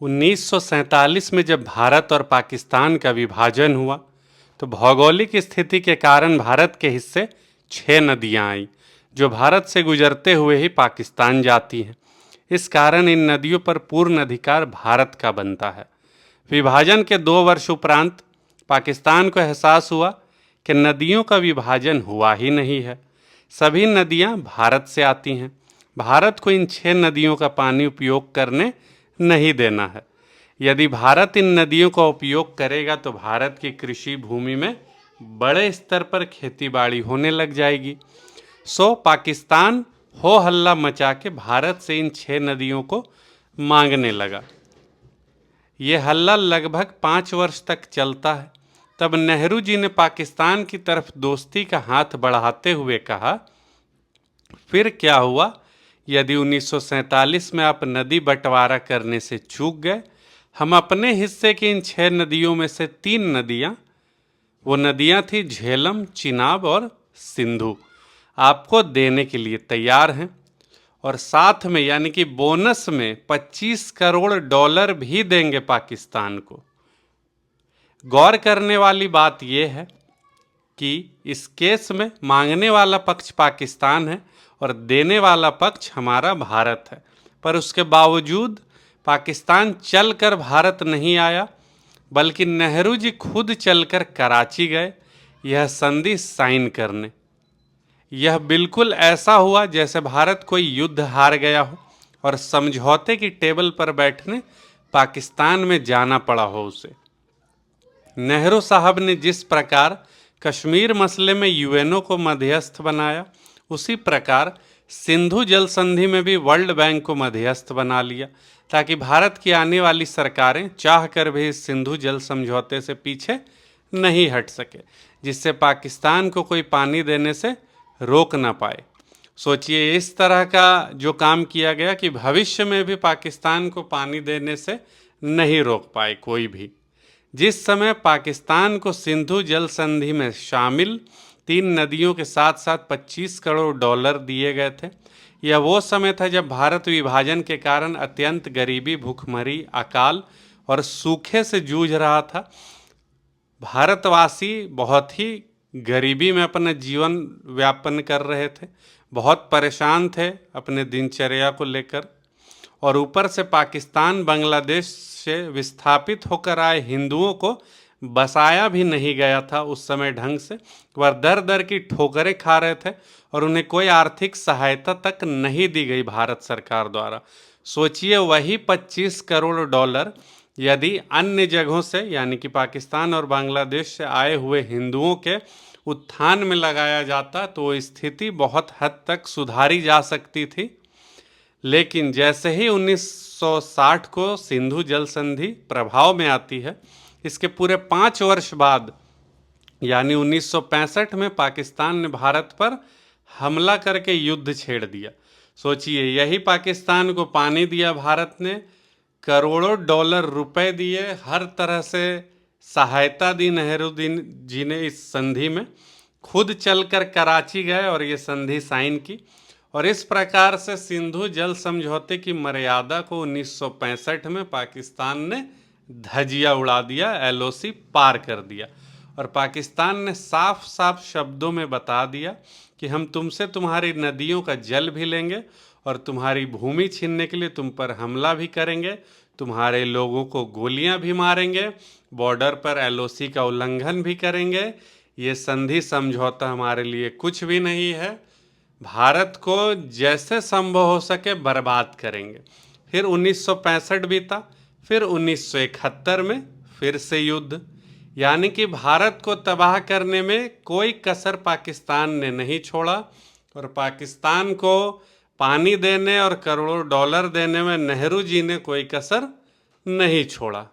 1947 में जब भारत और पाकिस्तान का विभाजन हुआ तो भौगोलिक स्थिति के कारण भारत के हिस्से 6 नदियां आईं जो भारत से गुजरते हुए ही पाकिस्तान जाती हैं। इस कारण इन नदियों पर पूर्ण अधिकार भारत का बनता है। विभाजन के 2 वर्ष उपरांत पाकिस्तान को एहसास हुआ कि नदियों का विभाजन हुआ ही नहीं है, सभी नदियां भारत से आती हैं। भारत को इन 6 नदियों का पानी उपयोग करने नहीं देना है। यदि भारत इन नदियों का उपयोग करेगा तो भारत की कृषि भूमि में बड़े स्तर पर खेतीबाड़ी होने लग जाएगी। सो पाकिस्तान हो हल्ला मचा के भारत से इन 6 नदियों को मांगने लगा। ये हल्ला लगभग 5 वर्ष तक चलता है। तब नेहरू जी ने पाकिस्तान की तरफ दोस्ती का हाथ बढ़ाते हुए कहा, फिर क्या हुआ यदि 1947 में आप नदी बंटवारा करने से चूक गए? हम अपने हिस्से की इन 6 नदियों में से 3 नदियां, वो नदियां थी झेलम, चिनाब और सिंधु, आपको देने के लिए तैयार हैं और साथ में यानी कि बोनस में $25 करोड़ भी देंगे पाकिस्तान को। गौर करने वाली बात यह है कि इस केस में मांगने वाला पक्ष पाकिस्तान है और देने वाला पक्ष हमारा भारत है, पर उसके बावजूद पाकिस्तान चलकर भारत नहीं आया, बल्कि नेहरू जी खुद चलकर कराची गए यह संधि साइन करने। यह बिल्कुल ऐसा हुआ जैसे भारत कोई युद्ध हार गया हो और समझौते की टेबल पर बैठने पाकिस्तान में जाना पड़ा हो उसे। नेहरू साहब ने जिस प्रकार कश्मीर मसले में यूएनओ को मध्यस्थ बनाया, उसी प्रकार सिंधु जल संधि में भी वर्ल्ड बैंक को मध्यस्थ बना लिया, ताकि भारत की आने वाली सरकारें चाहकर भी इस सिंधु जल समझौते से पीछे नहीं हट सके, जिससे पाकिस्तान को कोई पानी देने से रोक ना पाए। सोचिए, इस तरह का जो काम किया गया कि भविष्य में भी पाकिस्तान को पानी देने से नहीं रोक पाए कोई भी। जिस समय पाकिस्तान को सिंधु जल संधि में शामिल 3 नदियों के साथ साथ $25 करोड़ दिए गए थे, यह वो समय था जब भारत विभाजन के कारण अत्यंत गरीबी, भूखमरी, अकाल और सूखे से जूझ रहा था। भारतवासी बहुत ही गरीबी में अपना जीवन व्यापन कर रहे थे, बहुत परेशान थे अपने दिनचर्या को लेकर, और ऊपर से पाकिस्तान बांग्लादेश से विस्थापित होकर आए हिंदुओं को बसाया भी नहीं गया था उस समय ढंग से। वह दर दर की ठोकरें खा रहे थे और उन्हें कोई आर्थिक सहायता तक नहीं दी गई भारत सरकार द्वारा। सोचिए, वही $25 करोड़ यदि अन्य जगहों से यानी कि पाकिस्तान और बांग्लादेश से आए हुए हिंदुओं के उत्थान में लगाया जाता तो स्थिति बहुत हद तक सुधारी जा सकती थी। लेकिन जैसे ही 1960 को सिंधु जल संधि प्रभाव में आती है, इसके पूरे 5 वर्ष बाद यानी 1965 में पाकिस्तान ने भारत पर हमला करके युद्ध छेड़ दिया। सोचिए, यही पाकिस्तान को पानी दिया भारत ने, करोड़ों डॉलर रुपए दिए, हर तरह से सहायता दी नेहरू जी ने इस संधि में, खुद चलकर कराची गए और ये संधि साइन की, और इस प्रकार से सिंधु जल समझौते की मर्यादा को 1965 में पाकिस्तान ने धजिया उड़ा दिया, एलओसी पार कर दिया, और पाकिस्तान ने साफ साफ शब्दों में बता दिया कि हम तुमसे तुम्हारी नदियों का जल भी लेंगे और तुम्हारी भूमि छीनने के लिए तुम पर हमला भी करेंगे, तुम्हारे लोगों को गोलियां भी मारेंगे, बॉर्डर पर एलओसी का उल्लंघन भी करेंगे। ये संधि समझौता हमारे लिए कुछ भी नहीं है, भारत को जैसे संभव हो सके बर्बाद करेंगे। फिर 1965 बीता, फिर 1971 में फिर से युद्ध, यानी कि भारत को तबाह करने में कोई कसर पाकिस्तान ने नहीं छोड़ा, और पाकिस्तान को पानी देने और करोड़ों डॉलर देने में नेहरू जी ने कोई कसर नहीं छोड़ा।